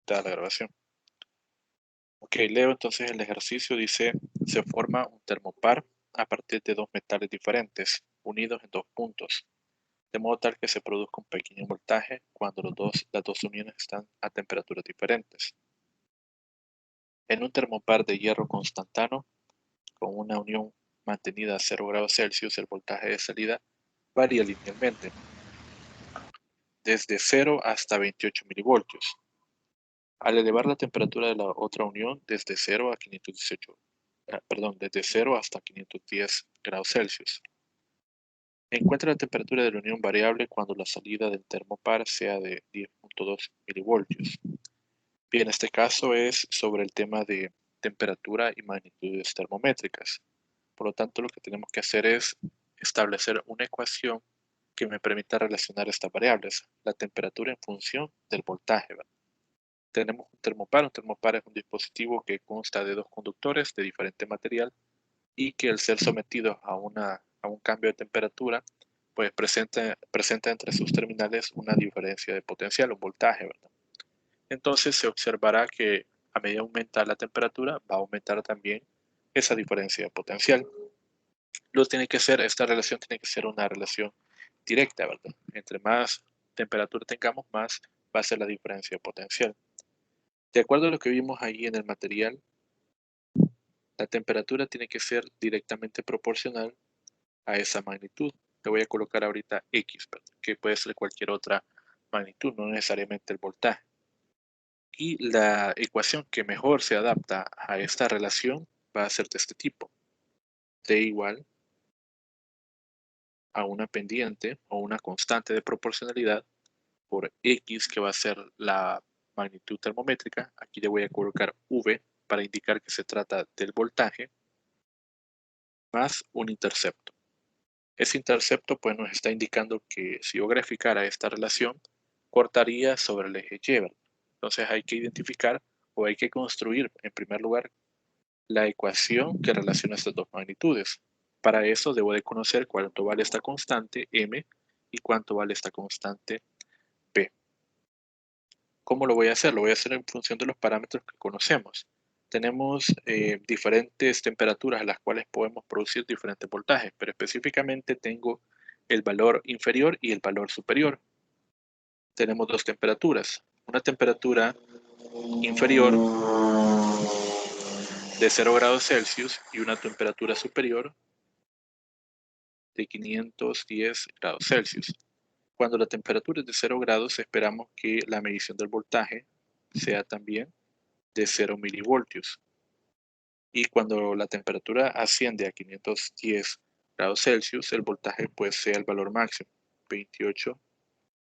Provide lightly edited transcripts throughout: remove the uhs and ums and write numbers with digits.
mutada la grabación. Ok, leo entonces el ejercicio. Dice, se forma un termopar a partir de dos metales diferentes, unidos en dos puntos, de modo tal que se produzca un pequeño voltaje cuando las dos uniones están a temperaturas diferentes. En un termopar de hierro constantano, con una unión mantenida a 0 grados Celsius, el voltaje de salida varía linealmente, desde 0 hasta 28 milivoltios. Al elevar la temperatura de la otra unión desde 0 hasta 510 grados Celsius. Encuentra la temperatura de la unión variable cuando la salida del termopar sea de 10.2 milivoltios. Bien, este caso es sobre el tema de temperatura y magnitudes termométricas. Por lo tanto, lo que tenemos que hacer es establecer una ecuación que me permita relacionar estas variables, la temperatura en función del voltaje, ¿verdad? Tenemos un termopar. Un termopar es un dispositivo que consta de dos conductores de diferente material y que al ser sometidos a un cambio de temperatura, pues presenta entre sus terminales una diferencia de potencial, un voltaje, ¿verdad? Entonces se observará que a medida que aumenta la temperatura, va a aumentar también esa diferencia de potencial. Esta relación tiene que ser una relación directa, ¿verdad? Entre más temperatura tengamos, más va a ser la diferencia de potencial. De acuerdo a lo que vimos ahí en el material, la temperatura tiene que ser directamente proporcional a esa magnitud. Le voy a colocar ahorita X, ¿verdad? Que puede ser cualquier otra magnitud, no necesariamente el voltaje. Y la ecuación que mejor se adapta a esta relación va a ser de este tipo. T igual a una pendiente o una constante de proporcionalidad por X, que va a ser la magnitud termométrica. Aquí le voy a colocar V para indicar que se trata del voltaje, más un intercepto. Ese intercepto pues nos está indicando que si yo graficara esta relación, cortaría sobre el eje Y. Entonces hay que identificar o hay que construir en primer lugar la ecuación que relaciona estas dos magnitudes. Para eso debo de conocer cuánto vale esta constante M y cuánto vale esta constante P. ¿Cómo lo voy a hacer? Lo voy a hacer en función de los parámetros que conocemos. Tenemos diferentes temperaturas a las cuales podemos producir diferentes voltajes, pero específicamente tengo el valor inferior y el valor superior. Tenemos dos temperaturas. Una temperatura inferior de 0 grados Celsius y una temperatura superior de 510 grados Celsius. Cuando la temperatura es de 0 grados, esperamos que la medición del voltaje sea también de 0 milivoltios. Y cuando la temperatura asciende a 510 grados Celsius, el voltaje pues sea el valor máximo, 28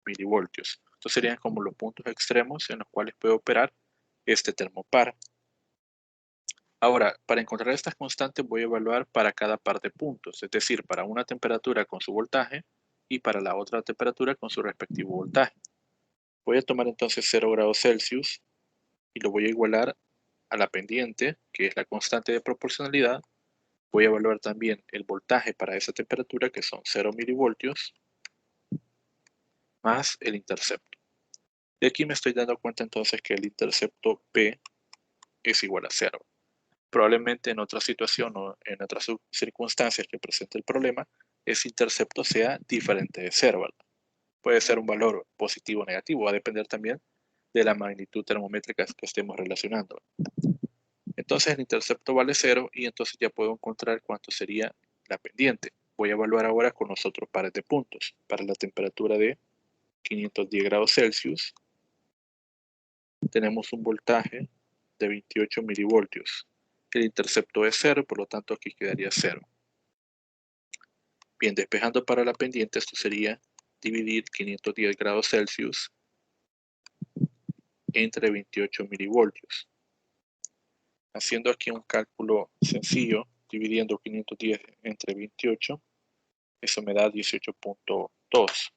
milivoltios. Estos serían como los puntos extremos en los cuales puede operar este termopar. Ahora, para encontrar estas constantes voy a evaluar para cada par de puntos, es decir, para una temperatura con su voltaje y para la otra temperatura con su respectivo voltaje. Voy a tomar entonces 0 grados Celsius y lo voy a igualar a la pendiente, que es la constante de proporcionalidad. Voy a evaluar también el voltaje para esa temperatura, que son 0 milivoltios, más el intercepto. Y aquí me estoy dando cuenta entonces que el intercepto P es igual a 0. Probablemente en otra situación o en otras circunstancias que presente el problema, ese intercepto sea diferente de 0, ¿verdad? Puede ser un valor positivo o negativo, va a depender también de la magnitud termométrica que estemos relacionando. Entonces el intercepto vale 0 y entonces ya puedo encontrar cuánto sería la pendiente. Voy a evaluar ahora con los otros pares de puntos. Para la temperatura de 510 grados Celsius tenemos un voltaje de 28 milivoltios. El intercepto es 0, por lo tanto aquí quedaría 0. Bien, despejando para la pendiente, esto sería dividir 510 grados Celsius entre 28 milivoltios. Haciendo aquí un cálculo sencillo, dividiendo 510 entre 28, eso me da 18.2.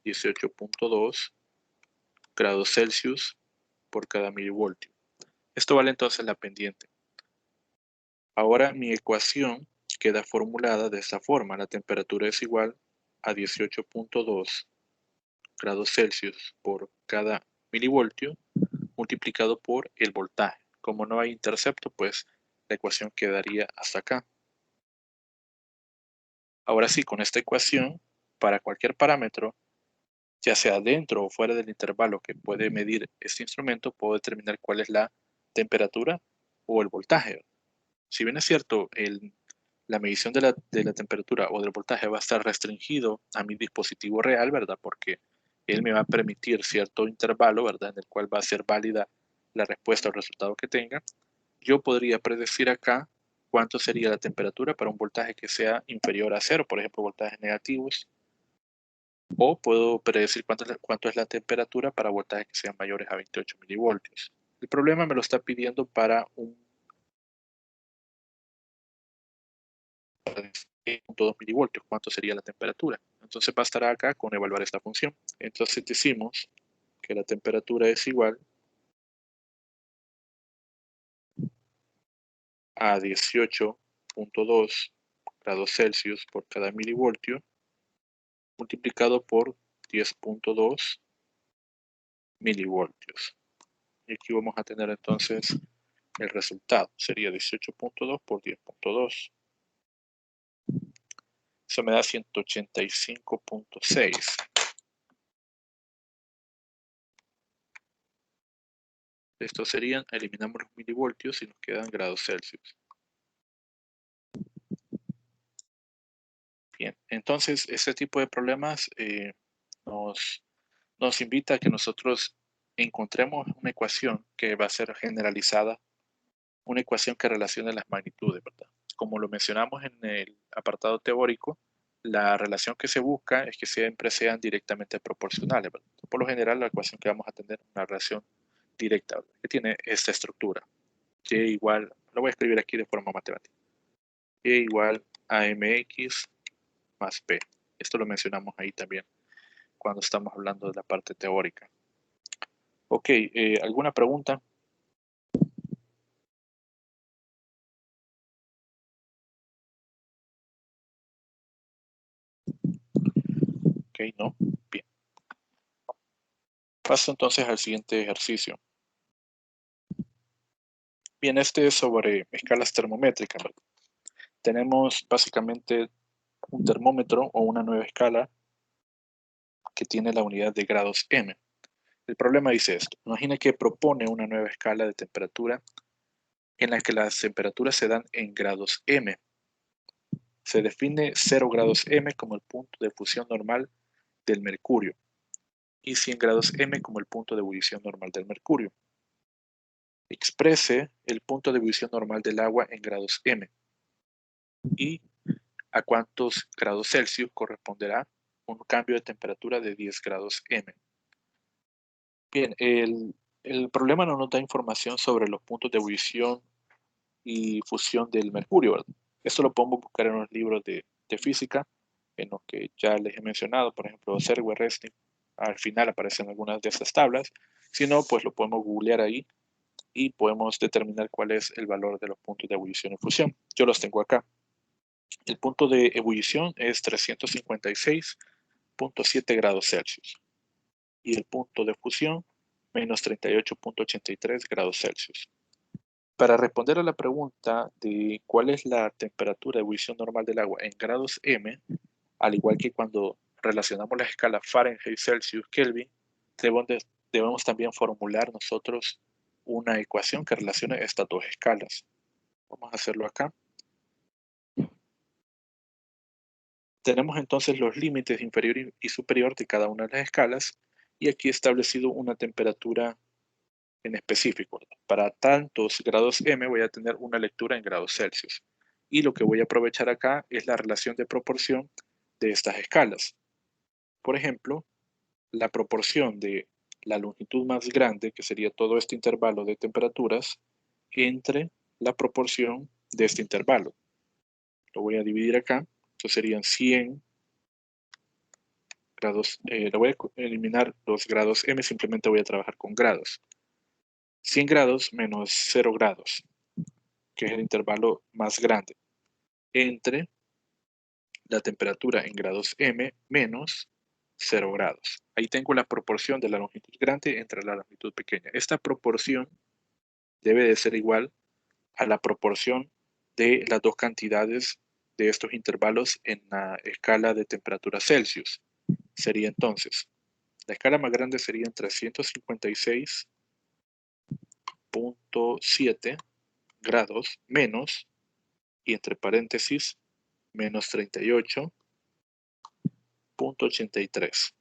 18.2 grados Celsius por cada milivoltio. Esto vale entonces la pendiente. Ahora mi ecuación queda formulada de esta forma. La temperatura es igual a 18.2 grados Celsius por cada milivoltio multiplicado por el voltaje. Como no hay intercepto, pues la ecuación quedaría hasta acá. Ahora sí, con esta ecuación, para cualquier parámetro, ya sea dentro o fuera del intervalo que puede medir este instrumento, puedo determinar cuál es la temperatura o el voltaje. Si bien es cierto, la medición de la temperatura o del voltaje va a estar restringido a mi dispositivo real, ¿verdad? Porque él me va a permitir cierto intervalo, ¿verdad? En el cual va a ser válida la respuesta o resultado que tenga. Yo podría predecir acá cuánto sería la temperatura para un voltaje que sea inferior a cero, por ejemplo, voltajes negativos, o puedo predecir cuánto es la temperatura para voltajes que sean mayores a 28 milivoltios. El problema me lo está pidiendo para un 2 milivoltios, cuánto sería la temperatura. Entonces bastará acá con evaluar esta función. Entonces decimos que la temperatura es igual a 18.2 grados Celsius por cada milivoltio multiplicado por 10.2 milivoltios. Y aquí vamos a tener entonces el resultado. Sería 18.2 por 10.2. Eso me da 185.6. Estos serían, eliminamos los milivoltios y nos quedan grados Celsius. Bien, entonces este tipo de problemas nos invita a que nosotros encontremos una ecuación que va a ser generalizada, una ecuación que relacione las magnitudes, ¿verdad? Como lo mencionamos en el apartado teórico, la relación que se busca es que siempre sean directamente proporcionales, ¿verdad? Por lo general, la ecuación que vamos a tener es una relación directa, ¿verdad? Que tiene esta estructura. Y igual, lo voy a escribir aquí de forma matemática. Y igual a mx más p. Esto lo mencionamos ahí también cuando estamos hablando de la parte teórica. Ok, ¿alguna pregunta? Ok, no. Bien. Paso entonces al siguiente ejercicio. Bien, este es sobre escalas termométricas, ¿verdad? Tenemos básicamente un termómetro o una nueva escala que tiene la unidad de grados M. El problema dice esto. Imagina que propone una nueva escala de temperatura en la que las temperaturas se dan en grados M. Se define 0 grados M como el punto de fusión normal del mercurio y 100 grados M como el punto de ebullición normal del mercurio. Exprese el punto de ebullición normal del agua en grados M y a cuántos grados Celsius corresponderá un cambio de temperatura de 10 grados M. Bien, el problema no nos da información sobre los puntos de ebullición y fusión del mercurio, ¿verdad? Esto lo podemos buscar en los libros de física, en los que ya les he mencionado, por ejemplo, Serge Resnick, al final aparecen algunas de estas tablas. Si no, pues lo podemos googlear ahí y podemos determinar cuál es el valor de los puntos de ebullición y fusión. Yo los tengo acá. El punto de ebullición es 356.7 grados Celsius y el punto de fusión menos 38.83 grados Celsius. Para responder a la pregunta de cuál es la temperatura de ebullición normal del agua en grados M, al igual que cuando relacionamos la escala Fahrenheit, Celsius, Kelvin, debemos también formular nosotros una ecuación que relacione estas dos escalas. Vamos a hacerlo acá. Tenemos entonces los límites inferior y superior de cada una de las escalas y aquí he establecido una temperatura en específico. Para tantos grados M voy a tener una lectura en grados Celsius. Y lo que voy a aprovechar acá es la relación de proporción de estas escalas. Por ejemplo, la proporción de la longitud más grande, que sería todo este intervalo de temperaturas, entre la proporción de este intervalo. Lo voy a dividir acá. Entonces serían 100 grados. Le voy a eliminar los grados M, simplemente voy a trabajar con grados. 100 grados menos 0 grados, que es el intervalo más grande, entre la temperatura en grados M menos 0 grados. Ahí tengo la proporción de la longitud grande entre la longitud pequeña. Esta proporción debe de ser igual a la proporción de las dos cantidades de estos intervalos en la escala de temperatura Celsius. Sería entonces, la escala más grande sería en 356.7 grados menos, y entre paréntesis, menos 38.83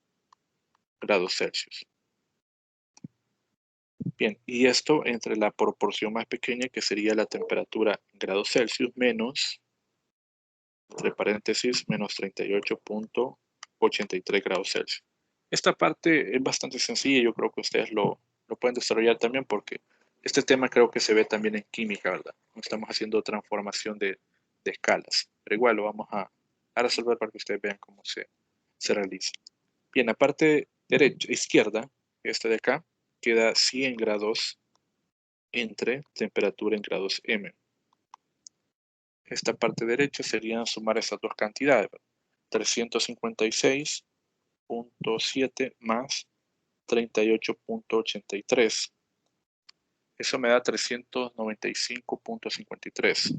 grados Celsius. Bien, y esto entre la proporción más pequeña, que sería la temperatura en grados Celsius, menos, entre paréntesis, menos 38.83 grados Celsius. Esta parte es bastante sencilla y yo creo que ustedes lo pueden desarrollar también, porque este tema creo que se ve también en química, ¿verdad? Estamos haciendo transformación de escalas, pero igual lo vamos a resolver para que ustedes vean cómo se realiza. Bien, la parte derecha, izquierda, esta de acá, queda 100 grados entre temperatura en grados M. Esta parte derecha sería sumar estas dos cantidades, 356.7 más 38.83. Eso me da 395.53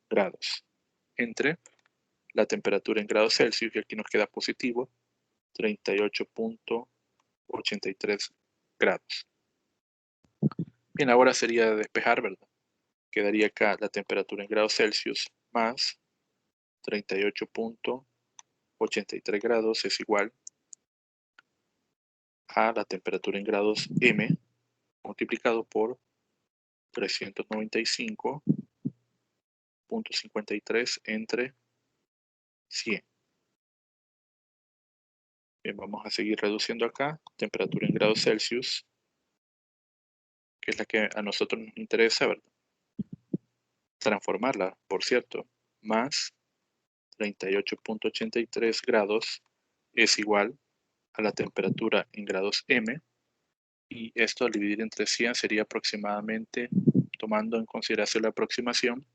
grados entre la temperatura en grados Celsius, y aquí nos queda positivo, 38.83 grados. Bien, ahora sería despejar, ¿verdad? Quedaría acá la temperatura en grados Celsius más 38.83 grados es igual a la temperatura en grados M multiplicado por 395.53 entre 100. Bien, vamos a seguir reduciendo acá. Temperatura en grados Celsius, que es la que a nosotros nos interesa, ¿verdad? Transformarla, por cierto, más 38.83 grados es igual a la temperatura en grados M, y esto al dividir entre 100 sería aproximadamente, tomando en consideración la aproximación,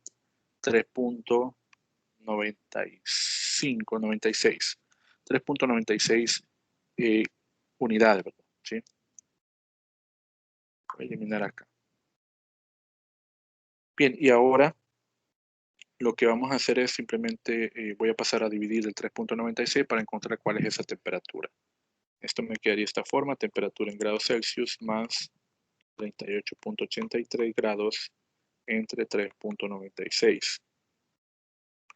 3.96 unidades, ¿verdad? ¿Sí? Voy a eliminar acá. Bien, y ahora lo que vamos a hacer es simplemente, voy a pasar a dividir el 3.96 para encontrar cuál es esa temperatura. Esto me quedaría de esta forma: temperatura en grados Celsius más 38.83 grados entre 3.96.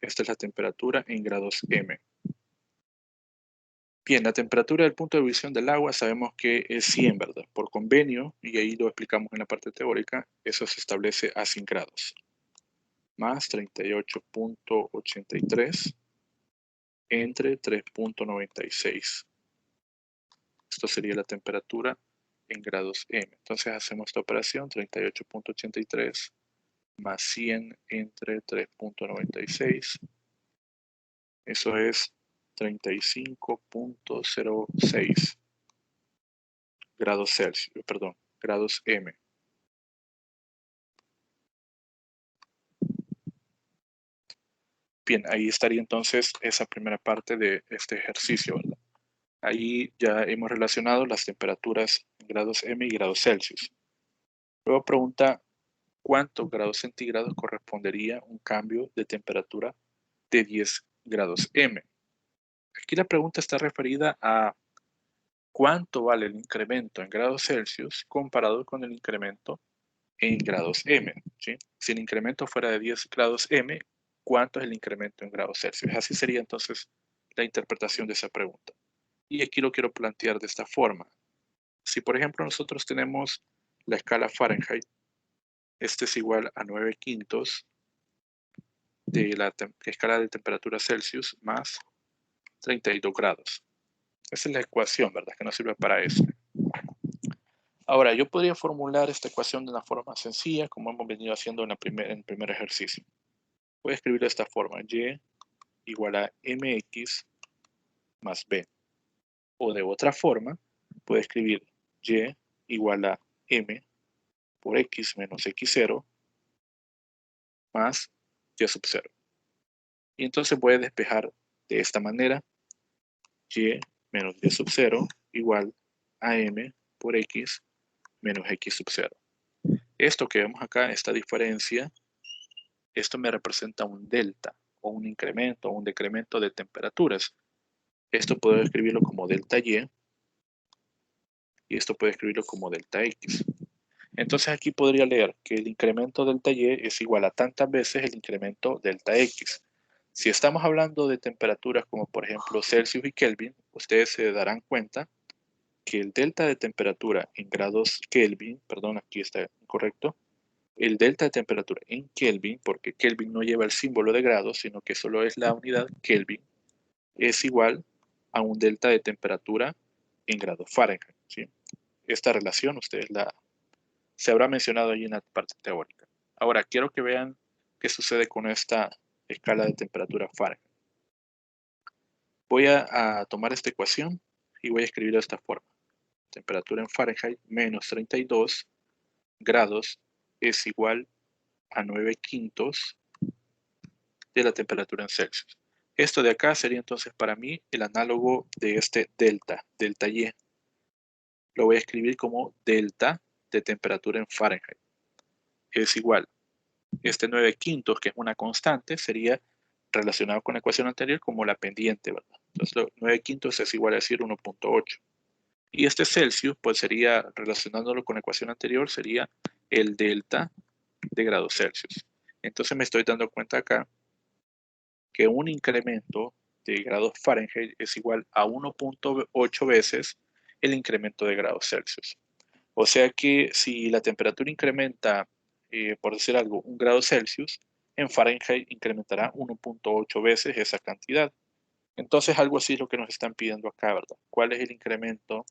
Esta es la temperatura en grados M. Bien, la temperatura del punto de ebullición del agua sabemos que es 100, ¿verdad? Por convenio, y ahí lo explicamos en la parte teórica, eso se establece a 100 grados. Más 38.83 entre 3.96. Esto sería la temperatura en grados M. Entonces hacemos esta operación: 38.83 más 100 entre 3.96. Eso es 35.06 grados Celsius, perdón, grados M. Bien, ahí estaría entonces esa primera parte de este ejercicio, ¿verdad? Ahí ya hemos relacionado las temperaturas en grados M y grados Celsius. Luego pregunta, ¿cuántos grados centígrados correspondería un cambio de temperatura de 10 grados M? Aquí la pregunta está referida a cuánto vale el incremento en grados Celsius comparado con el incremento en grados M, ¿sí? Si el incremento fuera de 10 grados M, ¿cuánto es el incremento en grados Celsius? Así sería entonces la interpretación de esa pregunta. Y aquí lo quiero plantear de esta forma. Si por ejemplo nosotros tenemos la escala Fahrenheit, este es igual a 9/5 de la escala de temperatura Celsius más 32 grados. Esa es la ecuación, ¿verdad? Que nos sirve para eso. Ahora, yo podría formular esta ecuación de una forma sencilla, como hemos venido haciendo en el primer ejercicio. Voy a escribir de esta forma: y igual a mx más b. O de otra forma, puedo escribir y igual a m por x menos x0 más y sub 0. Y entonces voy a despejar de esta manera y menos d sub 0 igual a m por x menos x sub 0. Esto que vemos acá, esta diferencia, esto me representa un delta, o un incremento, o un decremento de temperaturas. Esto puedo escribirlo como delta y esto puedo escribirlo como delta x. Entonces aquí podría leer que el incremento delta y es igual a tantas veces el incremento delta x. Si estamos hablando de temperaturas como por ejemplo Celsius y Kelvin, ustedes se darán cuenta que el delta de temperatura en grados Kelvin, perdón, aquí está incorrecto, el delta de temperatura en Kelvin, porque Kelvin no lleva el símbolo de grados, sino que solo es la unidad Kelvin, es igual a un delta de temperatura en grados Fahrenheit, ¿sí? Esta relación ustedes se habrá mencionado ahí en la parte teórica. Ahora, quiero que vean qué sucede con esta escala de temperatura Fahrenheit. Voy a tomar esta ecuación y voy a escribir de esta forma. Temperatura en Fahrenheit menos 32 grados es igual a 9/5 de la temperatura en Celsius. Esto de acá sería entonces para mí el análogo de este delta Y. Lo voy a escribir como delta de temperatura en Fahrenheit. Es igual. Este 9/5, que es una constante, sería relacionado con la ecuación anterior como la pendiente, ¿verdad? Entonces, 9/5 es igual a decir 1.8. Y este Celsius, pues sería, relacionándolo con la ecuación anterior, sería el delta de grados Celsius. Entonces me estoy dando cuenta acá que un incremento de grados Fahrenheit es igual a 1.8 veces el incremento de grados Celsius. O sea que si la temperatura incrementa, por decir algo, 1 grado Celsius, en Fahrenheit incrementará 1.8 veces esa cantidad. Entonces algo así es lo que nos están pidiendo acá, ¿verdad? ¿Cuál es el incremento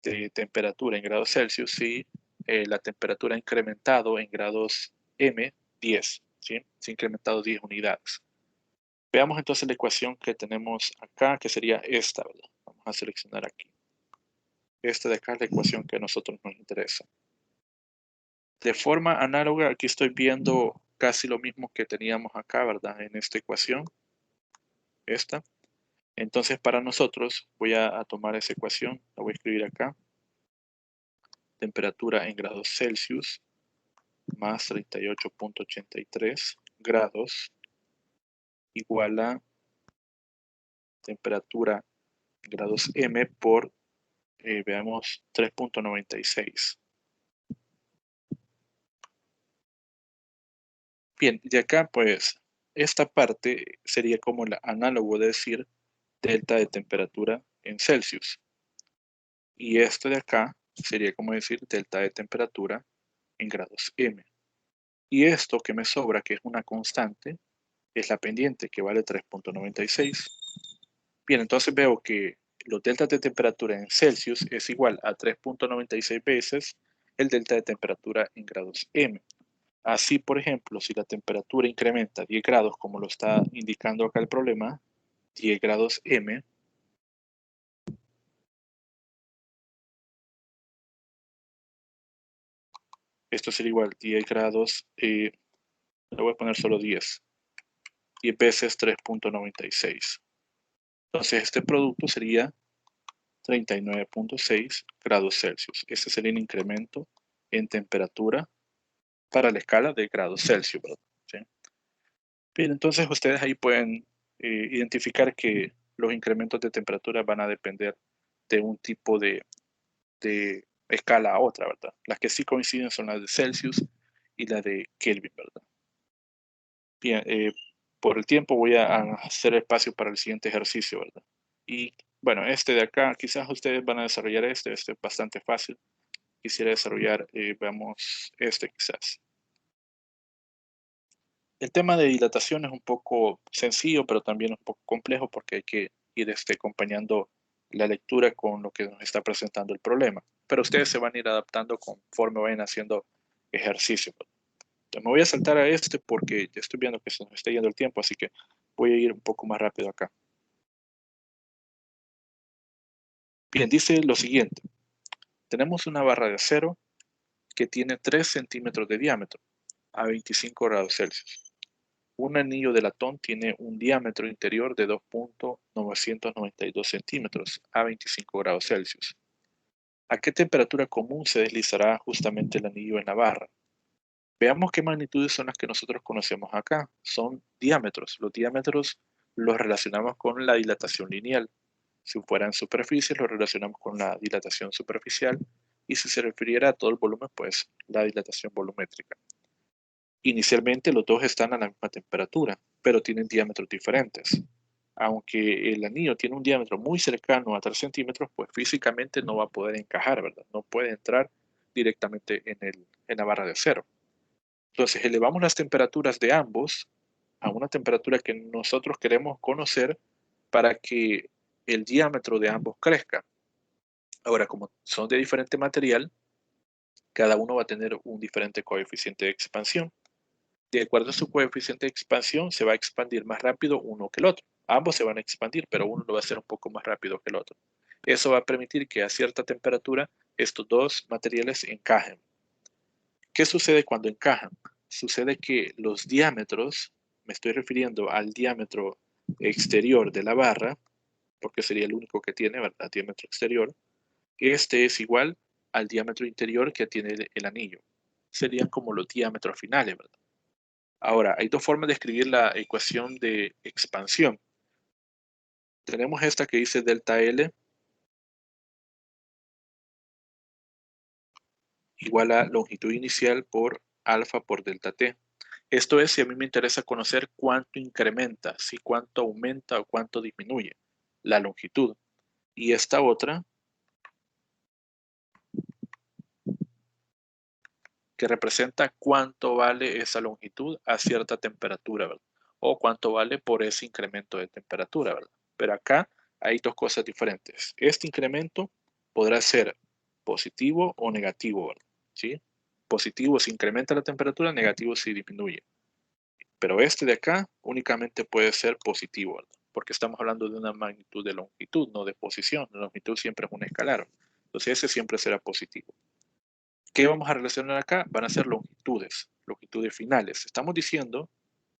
de temperatura en grados Celsius si la temperatura ha incrementado en grados M 10, ¿sí? Se ha incrementado 10 unidades. Veamos entonces la ecuación que tenemos acá, que sería esta, ¿verdad? Vamos a seleccionar aquí. Esta de acá es la ecuación que a nosotros nos interesa. De forma análoga, aquí estoy viendo casi lo mismo que teníamos acá, ¿verdad? En esta ecuación, esta. Entonces, para nosotros, voy a tomar esa ecuación, la voy a escribir acá. Temperatura en grados Celsius más 38.83 grados igual a temperatura en grados M por, veamos, 3.96. Bien, de acá pues esta parte sería como el análogo de decir delta de temperatura en Celsius. Y esto de acá sería como decir delta de temperatura en grados M. Y esto que me sobra, que es una constante, es la pendiente, que vale 3.96. Bien, entonces veo que los deltas de temperatura en Celsius es igual a 3.96 veces el delta de temperatura en grados M. Así, por ejemplo, si la temperatura incrementa 10 grados, como lo está indicando acá el problema, 10 grados M, esto sería igual 10 grados, le voy a poner solo 10 veces 3.96. Entonces, este producto sería 39.6 grados Celsius. Ese sería el incremento en temperatura para la escala de grados Celsius, ¿verdad? ¿Sí? Bien, entonces ustedes ahí pueden identificar que los incrementos de temperatura van a depender de un tipo de escala a otra, ¿verdad? Las que sí coinciden son las de Celsius y la de Kelvin, ¿verdad? Bien, por el tiempo voy a hacer espacio para el siguiente ejercicio, ¿verdad? Y bueno, este de acá, quizás ustedes van a desarrollar este es bastante fácil. Quisiera desarrollar, veamos, este quizás. El tema de dilatación es un poco sencillo, pero también un poco complejo porque hay que ir acompañando la lectura con lo que nos está presentando el problema. Pero ustedes se van a ir adaptando conforme vayan haciendo ejercicio. Entonces, me voy a saltar a este porque ya estoy viendo que se nos está yendo el tiempo, así que voy a ir un poco más rápido acá. Bien, dice lo siguiente. Tenemos una barra de acero que tiene 3 centímetros de diámetro a 25 grados Celsius. Un anillo de latón tiene un diámetro interior de 2,992 centímetros a 25 grados Celsius. ¿A qué temperatura común se deslizará justamente el anillo en la barra? Veamos qué magnitudes son las que nosotros conocemos acá. Son diámetros. Los diámetros los relacionamos con la dilatación lineal. Si fuera en superficie, lo relacionamos con la dilatación superficial. Y si se refiriera a todo el volumen, pues la dilatación volumétrica. Inicialmente los dos están a la misma temperatura, pero tienen diámetros diferentes. Aunque el anillo tiene un diámetro muy cercano a 3 centímetros, pues físicamente no va a poder encajar, ¿verdad? No puede entrar directamente en la barra de acero. Entonces elevamos las temperaturas de ambos a una temperatura que nosotros queremos conocer para que el diámetro de ambos crezca. Ahora, como son de diferente material, cada uno va a tener un diferente coeficiente de expansión. De acuerdo a su coeficiente de expansión, se va a expandir más rápido uno que el otro. Ambos se van a expandir, pero uno lo va a hacer un poco más rápido que el otro. Eso va a permitir que a cierta temperatura estos dos materiales encajen. ¿Qué sucede cuando encajan? Sucede que los diámetros, me estoy refiriendo al diámetro exterior de la barra, porque sería el único que tiene, ¿verdad? Diámetro exterior. Este es igual al diámetro interior que tiene el anillo. Serían como los diámetros finales, ¿verdad? Ahora, hay dos formas de escribir la ecuación de expansión. Tenemos esta que dice delta L igual a longitud inicial por alfa por delta T. Esto es si a mí me interesa conocer cuánto incrementa, si cuánto aumenta o cuánto disminuye la longitud. Y esta otra que representa cuánto vale esa longitud a cierta temperatura, ¿verdad? O cuánto vale por ese incremento de temperatura, ¿verdad? Pero acá hay dos cosas diferentes. Este incremento podrá ser positivo o negativo, ¿verdad? ¿Sí? Positivo si incrementa la temperatura, negativo si disminuye. Pero este de acá únicamente puede ser positivo, ¿verdad? Porque estamos hablando de una magnitud de longitud, no de posición. La longitud siempre es un escalar. Entonces ese siempre será positivo. ¿Qué vamos a relacionar acá? Van a ser longitudes, longitudes finales. Estamos diciendo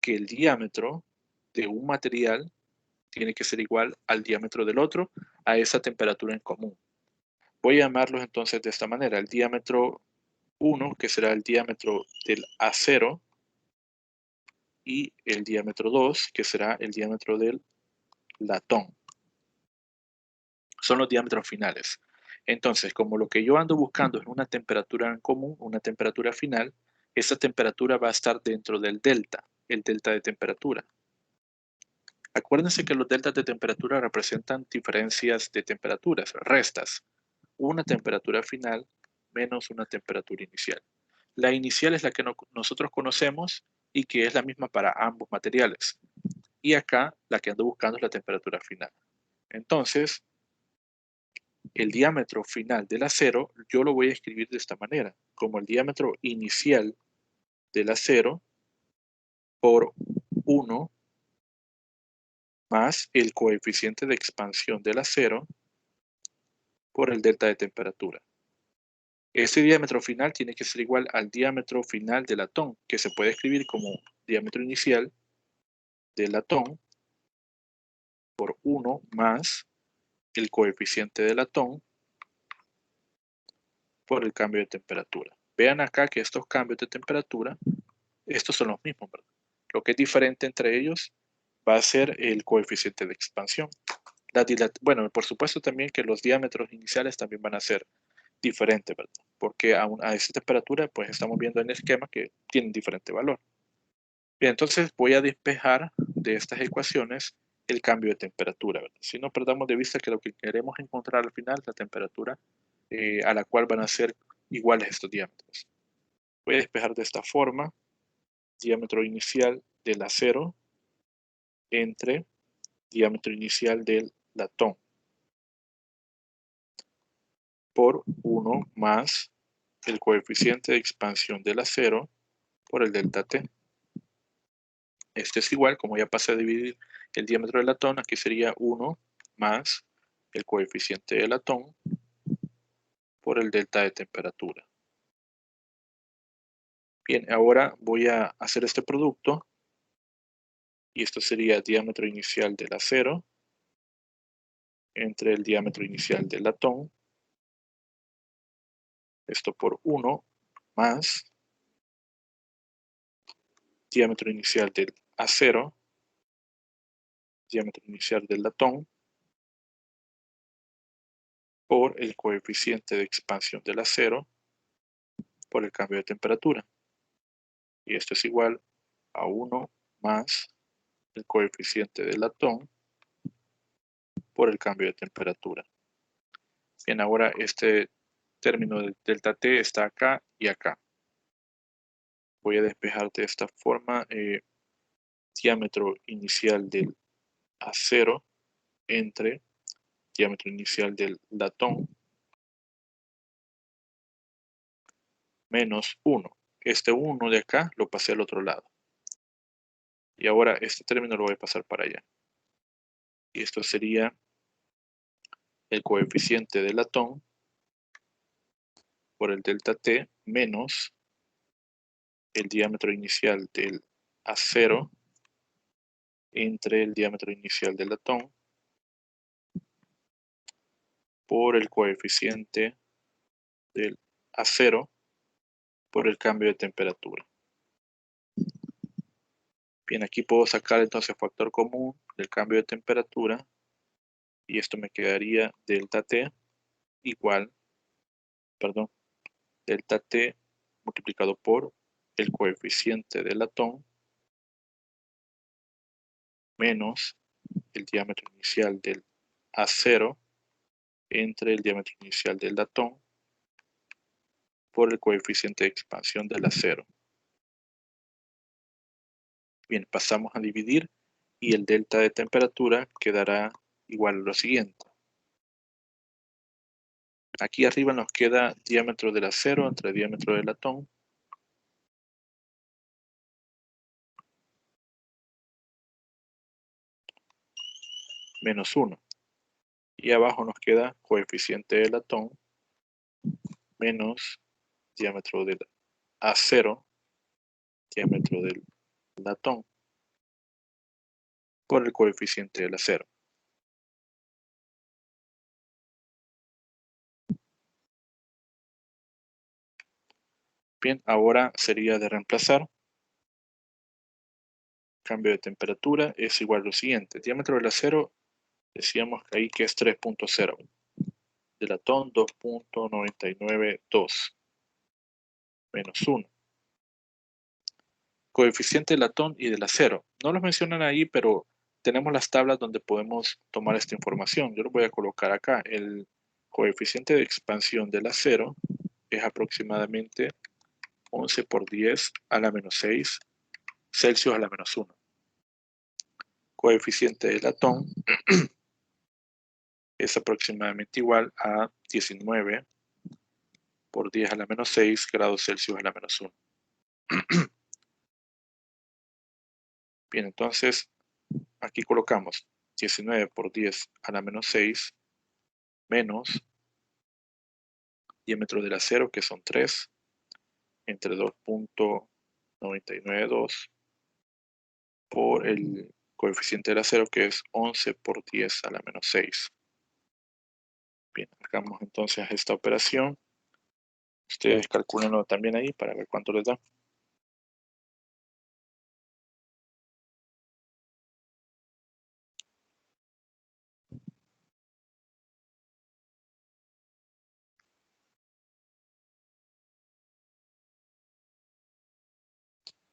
que el diámetro de un material tiene que ser igual al diámetro del otro a esa temperatura en común. Voy a llamarlos entonces de esta manera. El diámetro 1, que será el diámetro del acero, y el diámetro 2, que será el diámetro del latón. Son los diámetros finales. Entonces, como lo que yo ando buscando es una temperatura en común, una temperatura final, esa temperatura va a estar dentro del delta, el delta de temperatura. Acuérdense que los deltas de temperatura representan diferencias de temperaturas, restas. Una temperatura final menos una temperatura inicial. La inicial es la que nosotros conocemos y que es la misma para ambos materiales. Y acá la que ando buscando es la temperatura final. Entonces, el diámetro final del acero yo lo voy a escribir de esta manera, como el diámetro inicial del acero por 1 más el coeficiente de expansión del acero por el delta de temperatura. Ese diámetro final tiene que ser igual al diámetro final del latón, que se puede escribir como diámetro inicial del latón por 1 más el coeficiente del latón por el cambio de temperatura. Vean acá que estos cambios de temperatura, estos son los mismos, ¿verdad? Lo que es diferente entre ellos va a ser el coeficiente de expansión. Bueno, por supuesto también que los diámetros iniciales también van a ser diferentes, ¿verdad? Porque a esa temperatura, pues estamos viendo en el esquema que tienen diferente valor. Bien, entonces voy a despejar de estas ecuaciones el cambio de temperatura, ¿verdad? Si no perdamos de vista que lo que queremos encontrar al final es la temperatura a la cual van a ser iguales estos diámetros. Voy a despejar de esta forma diámetro inicial del acero entre diámetro inicial del latón por 1 más el coeficiente de expansión del acero por el delta T. Este es igual, como ya pasé a dividir el diámetro del latón, aquí sería 1 más el coeficiente del latón por el delta de temperatura. Bien, ahora voy a hacer este producto Y esto sería diámetro inicial del acero entre el diámetro inicial del latón. Esto por 1 más diámetro inicial del acero, diámetro inicial del latón, por el coeficiente de expansión del acero por el cambio de temperatura. Y esto es igual a 1 más el coeficiente del latón por el cambio de temperatura. Bien, ahora este término del delta T está acá y acá. Voy a despejar de esta forma diámetro inicial del acero entre diámetro inicial del latón menos 1. Este 1 de acá lo pasé al otro lado. Y ahora este término lo voy a pasar para allá. Y esto sería el coeficiente del latón por el delta T menos el diámetro inicial del acero entre el diámetro inicial del latón por el coeficiente del acero por el cambio de temperatura. Bien, aquí puedo sacar entonces factor común del cambio de temperatura y esto me quedaría delta T igual, perdón, delta T multiplicado por el coeficiente del latón menos el diámetro inicial del acero entre el diámetro inicial del latón por el coeficiente de expansión del acero. Bien, pasamos a dividir y el delta de temperatura quedará igual a lo siguiente. Aquí arriba nos queda diámetro del acero entre diámetro del latón menos 1. Y abajo nos queda coeficiente del latón menos diámetro del acero, diámetro del latón por el coeficiente del acero. Bien, ahora sería de reemplazar. Cambio de temperatura es igual a lo siguiente. Diámetro del acero, decíamos que ahí que es 3.0. Del latón 2.992 menos 1. Coeficiente del latón y del acero. No los mencionan ahí, pero tenemos las tablas donde podemos tomar esta información. Yo lo voy a colocar acá. El coeficiente de expansión del acero es aproximadamente 11 por 10 a la menos 6 Celsius a la menos 1. Coeficiente del latón es aproximadamente igual a 19 por 10 a la menos 6 grados Celsius a la menos 1. Bien, entonces aquí colocamos 19 por 10 a la menos 6 menos diámetro del acero, que son 3, entre 2.992 por el coeficiente del acero, que es 11 por 10 a la menos 6. Bien, hagamos entonces esta operación. Ustedes calculenlo también ahí para ver cuánto les da.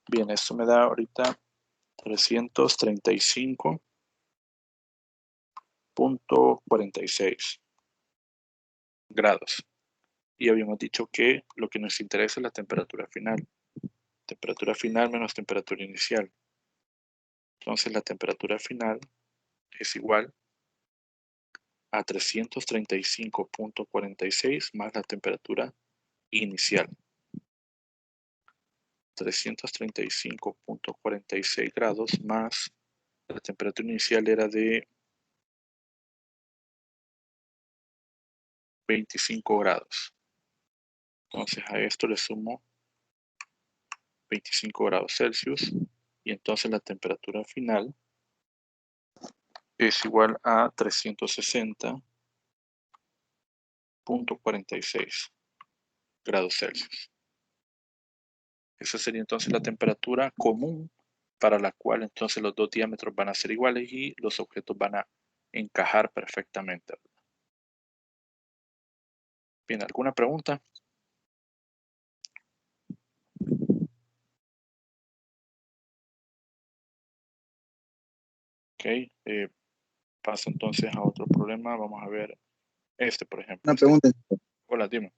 Bien, esto me da ahorita 335.46 grados. Y habíamos dicho que lo que nos interesa es la temperatura final. Temperatura final menos temperatura inicial. Entonces la temperatura final es igual a 335.46 más la temperatura inicial. 335.46 grados más la temperatura inicial era de 25 grados. Entonces a esto le sumo 25 grados Celsius Y entonces la temperatura final es igual a 360.46 grados Celsius. Esa sería entonces la temperatura común para la cual entonces los dos diámetros van a ser iguales y los objetos van a encajar perfectamente. Bien, ¿alguna pregunta? Ok, paso entonces a otro problema. Vamos a ver este, por ejemplo. Una pregunta. Hola, dime.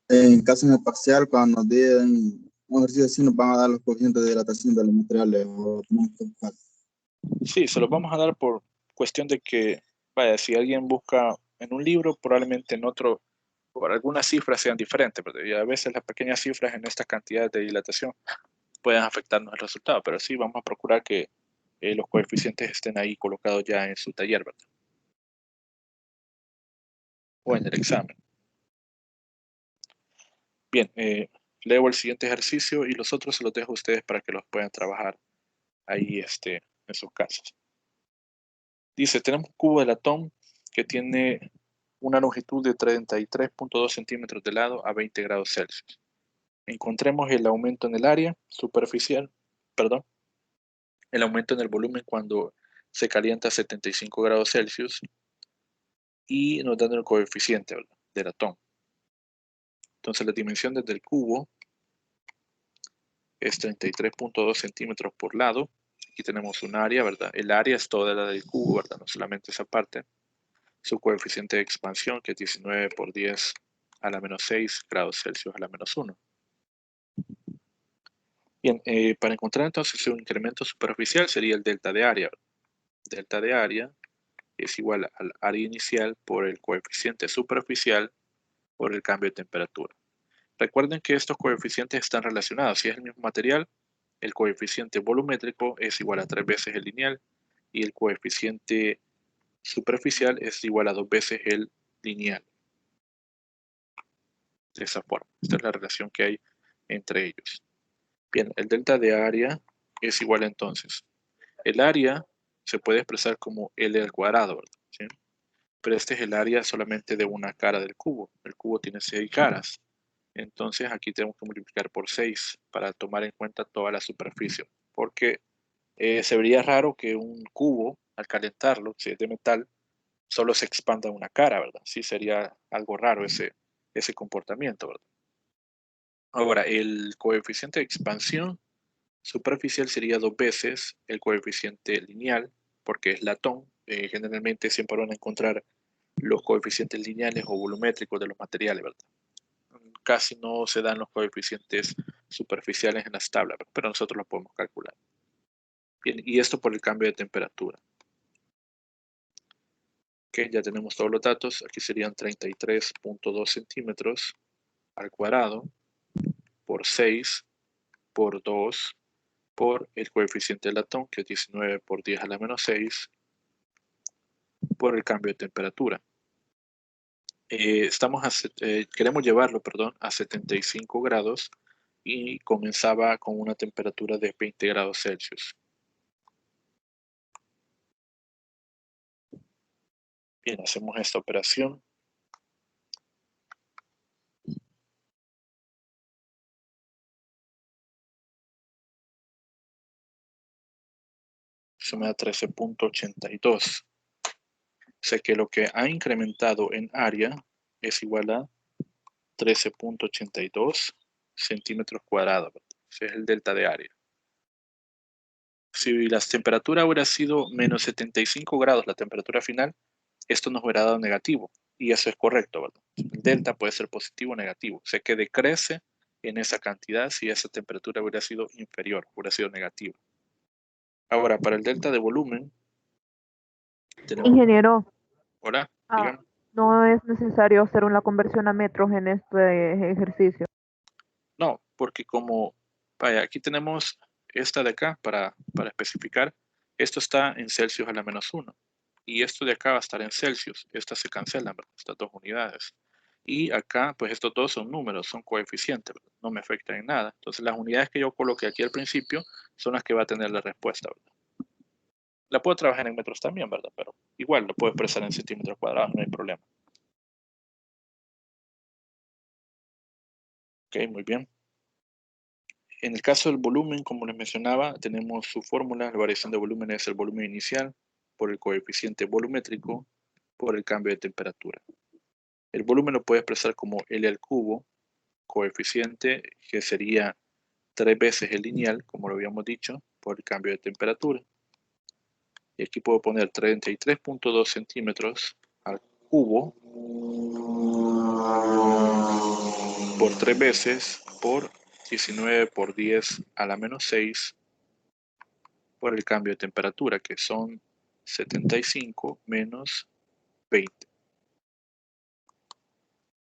En caso de parcial, cuando nos den un ejercicio así, nos van a dar los coeficientes de dilatación de los materiales. O tenemos que buscar. Sí, se los vamos a dar por cuestión de que, vaya, si alguien busca en un libro, probablemente en otro, por algunas cifras sean diferentes, y a veces las pequeñas cifras en estas cantidades de dilatación pueden afectarnos el resultado, pero sí vamos a procurar que los coeficientes estén ahí colocados ya en su taller, ¿verdad? O en el examen. Bien, leo el siguiente ejercicio y los otros se los dejo a ustedes para que los puedan trabajar ahí en sus casas. Dice, tenemos un cubo de latón que tiene una longitud de 33.2 centímetros de lado a 20 grados Celsius. Encontremos el aumento en el área superficial, perdón, el aumento en el volumen cuando se calienta a 75 grados Celsius y nos dan el coeficiente, ¿verdad?, de latón. Entonces las dimensiones del cubo es 33.2 centímetros por lado. Aquí tenemos un área, ¿verdad? El área es toda la del cubo, ¿verdad? No solamente esa parte. Su coeficiente de expansión, que es 19 por 10 a la menos 6 grados Celsius a la menos 1. Bien, para encontrar entonces un incremento superficial sería el delta de área. Delta de área es igual al área inicial por el coeficiente superficial por el cambio de temperatura. Recuerden que estos coeficientes están relacionados. Si es el mismo material, el coeficiente volumétrico es igual a 3 veces el lineal y el coeficiente superficial es igual a 2 veces el lineal. De esa forma. Esta es la relación que hay entre ellos. Bien, el delta de área es igual entonces. El área se puede expresar como L al cuadrado, ¿verdad? ¿Sí? Pero este es el área solamente de una cara del cubo. El cubo tiene 6 caras. Entonces aquí tenemos que multiplicar por 6 para tomar en cuenta toda la superficie. Porque se vería raro que un cubo, al calentarlo, si es de metal, solo se expanda una cara, ¿verdad? Sí sería algo raro ese comportamiento, ¿verdad? Ahora, el coeficiente de expansión superficial sería 2 veces el coeficiente lineal, porque es latón. Generalmente siempre van a encontrar los coeficientes lineales o volumétricos de los materiales, ¿verdad? Casi no se dan los coeficientes superficiales en las tablas, pero nosotros los podemos calcular. Bien, y esto por el cambio de temperatura. Ok, ya tenemos todos los datos. Aquí serían 33.2 centímetros al cuadrado por 6 por 2 por el coeficiente de latón, que es 19 por 10 a la menos 6, por el cambio de temperatura. Queremos llevarlo, perdón, a 75 grados y comenzaba con una temperatura de 20 grados Celsius. Bien, hacemos esta operación. Eso me da 13.82. Sé que lo que ha incrementado en área es igual a 13.82 centímetros cuadrados. Ese es el delta de área. Si la temperatura hubiera sido menos 75 grados, la temperatura final, esto nos hubiera dado negativo. Y eso es correcto, ¿verdad? El delta puede ser positivo o negativo. Sé que decrece en esa cantidad si esa temperatura hubiera sido inferior, hubiera sido negativa. Ahora, para el delta de volumen, tenemos... Ingeniero, Hola, dígame. no es necesario hacer una conversión a metros en este ejercicio. No, porque como, vaya, aquí tenemos esta de acá para especificar. Esto está en Celsius a la menos 1. Y esto de acá va a estar en Celsius. Estas se cancelan, ¿verdad? Estas dos unidades. Y acá, pues estos dos son números, son coeficientes, ¿verdad? No me afectan en nada. Entonces las unidades que yo coloqué aquí al principio son las que va a tener la respuesta, ¿verdad? La puedo trabajar en metros también, ¿verdad? Pero igual lo puedo expresar en centímetros cuadrados, no hay problema. Ok, muy bien. En el caso del volumen, como les mencionaba, tenemos su fórmula. La variación de volumen es el volumen inicial por el coeficiente volumétrico por el cambio de temperatura. El volumen lo puede expresar como L al cubo, coeficiente que sería 3 veces el lineal, como lo habíamos dicho, por el cambio de temperatura. Y aquí puedo poner 33.2 centímetros al cubo por 3 veces por 19 por 10 a la menos 6 por el cambio de temperatura, que son 75 menos 20.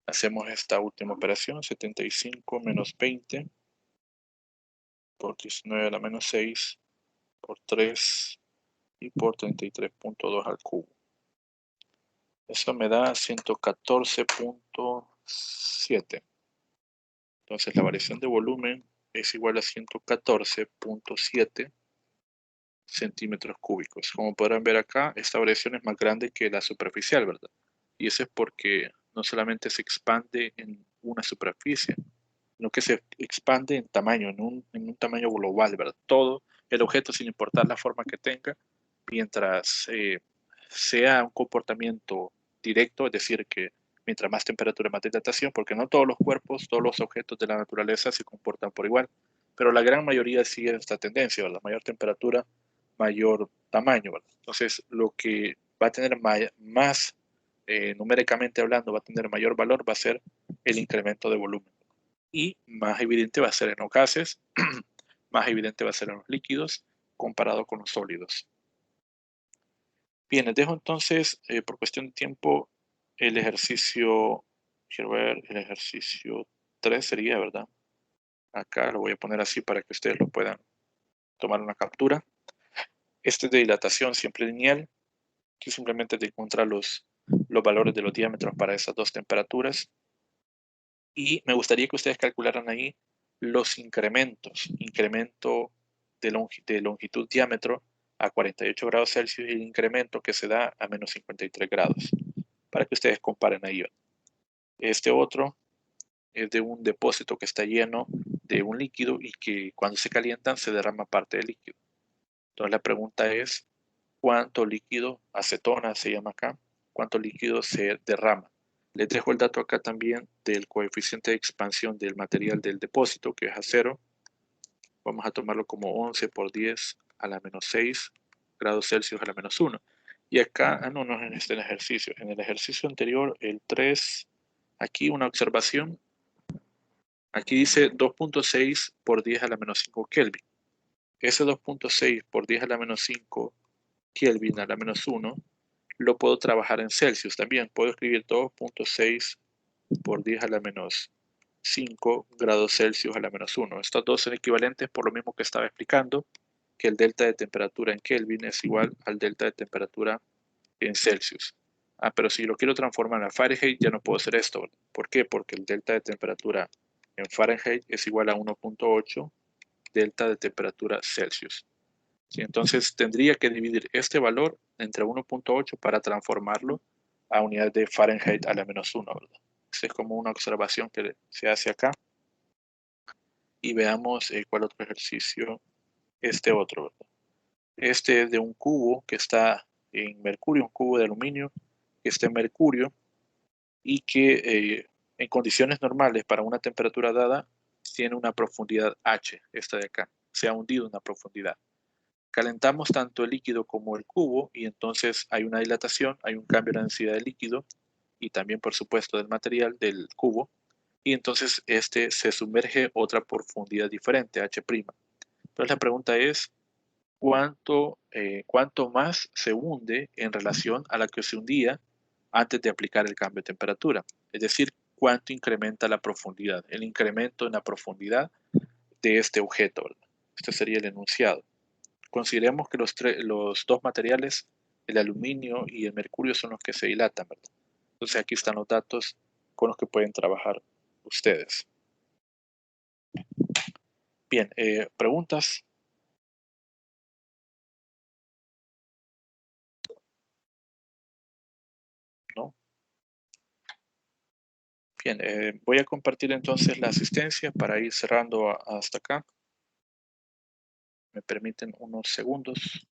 Hacemos esta última operación, 75 menos 20 por 19 a la menos 6 por 3 y por 33.2 al cubo. Eso me da 114.7. Entonces la variación de volumen es igual a 114.7 centímetros cúbicos. Como podrán ver acá, esta variación es más grande que la superficial, ¿verdad? Y eso es porque no solamente se expande en una superficie, sino que se expande en tamaño, en un tamaño global, ¿verdad? Todo el objeto, sin importar la forma que tenga, mientras sea un comportamiento directo, es decir, que mientras más temperatura, más dilatación, porque no todos los cuerpos, todos los objetos de la naturaleza se comportan por igual, pero la gran mayoría sigue esta tendencia, ¿verdad? Mayor temperatura, mayor tamaño, ¿verdad? Entonces, lo que va a tener más, numéricamente hablando, va a tener mayor valor, va a ser el incremento de volumen. Y más evidente va a ser en los gases, más evidente va a ser en los líquidos, comparado con los sólidos. Bien, les dejo entonces, por cuestión de tiempo, el ejercicio, quiero ver, el ejercicio 3 sería, ¿verdad? Acá lo voy a poner así para que ustedes lo puedan tomar una captura. Este es de dilatación siempre lineal. Aquí simplemente te encuentran los valores de los diámetros para esas dos temperaturas. Y me gustaría que ustedes calcularan ahí los incrementos. Incremento de longitud diámetro a 48 grados Celsius y el incremento que se da a menos 53 grados. Para que ustedes comparen ahí. Este otro es de un depósito que está lleno de un líquido y que cuando se calientan se derrama parte del líquido. Entonces la pregunta es, ¿cuánto líquido, acetona se llama acá, cuánto líquido se derrama? Les dejo el dato acá también del coeficiente de expansión del material del depósito, que es a 0. Vamos a tomarlo como 11 por 10 a la menos 6 grados Celsius a la menos 1. Y acá, no es en este ejercicio. En el ejercicio anterior, el 3, aquí una observación. Aquí dice 2.6 por 10 a la menos 5 Kelvin. Ese 2.6 por 10 a la menos 5 Kelvin a la menos 1 lo puedo trabajar en Celsius también. Puedo escribir 2.6 por 10 a la menos 5 grados Celsius a la menos 1. Estos dos son equivalentes por lo mismo que estaba explicando, que el delta de temperatura en Kelvin es igual al delta de temperatura en Celsius. Pero si lo quiero transformar a Fahrenheit, ya no puedo hacer esto. ¿Por qué? Porque el delta de temperatura en Fahrenheit es igual a 1.8 delta de temperatura Celsius. ¿Sí? Entonces tendría que dividir este valor entre 1.8 para transformarlo a unidad de Fahrenheit a la menos 1. ¿Verdad? Esta es como una observación que se hace acá. Y veamos cuál otro ejercicio, este otro. ¿Verdad? Este es de un cubo que está en mercurio, un cubo de aluminio que está en mercurio y que en condiciones normales para una temperatura dada tiene una profundidad H, esta de acá, se ha hundido una profundidad. Calentamos tanto el líquido como el cubo y entonces hay una dilatación, hay un cambio en la densidad del líquido y también por supuesto del material del cubo y entonces este se sumerge otra profundidad diferente, H'. Entonces la pregunta es, ¿cuánto más se hunde en relación a la que se hundía antes de aplicar el cambio de temperatura? Es decir, ¿cuánto incrementa la profundidad? El incremento en la profundidad de este objeto, ¿verdad? Este sería el enunciado. Consideremos que los dos materiales, el aluminio y el mercurio, son los que se dilatan, ¿verdad? Entonces aquí están los datos con los que pueden trabajar ustedes. Bien, ¿preguntas? ¿No? Bien, voy a compartir entonces la asistencia para ir cerrando hasta acá. Me permiten unos segundos.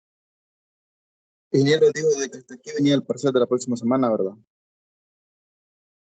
Ingeniero dijo de que hasta aquí venía el parcial de la próxima semana, ¿verdad?